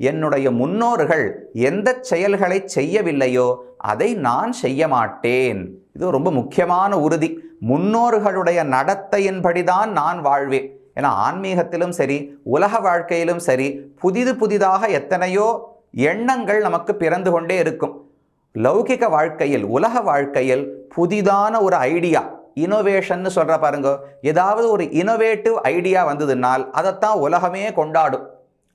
என்னுடைய முன்னோர்கள் எந்த செயல்களை செய்யவில்லையோ அதை நான் செய்ய மாட்டேன். இது ரொம்ப முக்கியமான உறுதி. முன்னோர்களுடைய நடத்தையின்படிதான் நான் வாழ்வேன். ஏன்னா ஆன்மீகத்திலும் சரி, உலக வாழ்க்கையிலும் சரி, புதிதாக எத்தனையோ எண்ணங்கள் நமக்கு பிறந்து கொண்டே இருக்கும். லௌகிக வாழ்க்கையில், உலக வாழ்க்கையில் புதிதான ஒரு ஐடியா, இனோவேஷன் சொல்ற பாருங்க, ஏதாவது ஒரு இனோவேட்டிவ் ஐடியா வந்ததுனால் அதைத்தான் உலகமே கொண்டாடும்.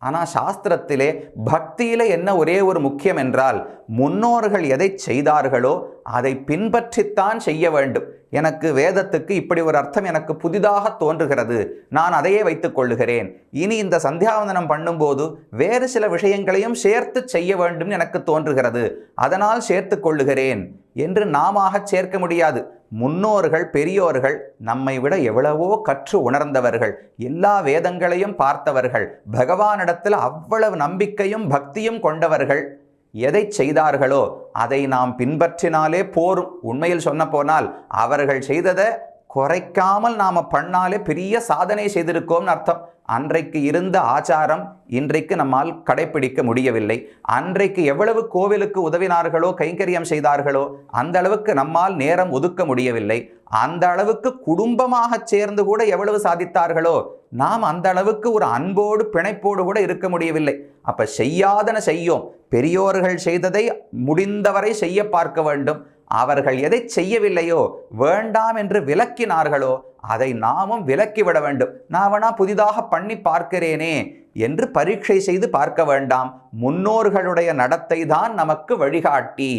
ஆனால் சாஸ்திரத்திலே பக்தியில என்ன ஒரே ஒரு முக்கியம் என்றால், முன்னோர்கள் எதை செய்தார்களோ அதை பின்பற்றித்தான் செய்ய வேண்டும். எனக்கு வேதத்துக்கு இப்படி ஒரு அர்த்தம் எனக்கு புதிதாக தோன்றுகிறது, நான் அதையே வைத்துக் கொள்ளுகிறேன். இனி இந்த சந்தியாவந்தனம் பண்ணும்போது வேறு சில விஷயங்களையும் சேர்த்து செய்ய வேண்டும் எனக்கு தோன்றுகிறது, அதனால் சேர்த்து கொள்ளுகிறேன் என்று நாம சேர்க்க முடியாது. முன்னோர்கள், பெரியோர்கள் நம்மை விட எவ்வளவோ கற்று உணர்ந்தவர்கள், எல்லா வேதங்களையும் பார்த்தவர்கள், பகவானிடத்தில் அவ்வளவு நம்பிக்கையும் பக்தியும் கொண்டவர்கள். எதை செய்தார்களோ அதை நாம் பின்பற்றினாலே போரும். உண்மையில் சொன்ன போனால் அவர்கள் செய்ததை குறைக்காமல் நாம பண்ணாலே பெரிய சாதனை செய்திருக்கோம்னு அர்த்தம். அன்றைக்கு இருந்த ஆச்சாரம் இன்றைக்கு நம்மால் கடைபிடிக்க முடியவில்லை. அன்றைக்கு எவ்வளவு கோவிலுக்கு உதவினார்களோ, கைங்கரியம் செய்தார்களோ, அந்த அளவுக்கு நம்மால் நேரம் ஒதுக்க முடியவில்லை. அந்த அளவுக்கு குடும்பமாக சேர்ந்து கூட எவ்வளவு சாதித்தார்களோ, நாம் அந்த அளவுக்கு ஒரு அன்போடு பிணைப்போடு கூட இருக்க முடியவில்லை. அப்ப செய்யாதன செய்யோம். பெரியோர்கள் செய்ததை முடிந்தவரை செய்ய பார்க்க வேண்டும். அவர்கள் எதை செய்யவில்லையோ, வேண்டாம் என்று விலக்கினார்களோ, அதை நாமும் விலக்கிவிட வேண்டும். நான் வேணா புதிதாக பண்ணி பார்க்கிறேனே என்று பரீட்சை செய்து பார்க்க வேண்டாம். முன்னோர்களுடைய நடத்தை தான் நமக்கு வழிகாட்டி.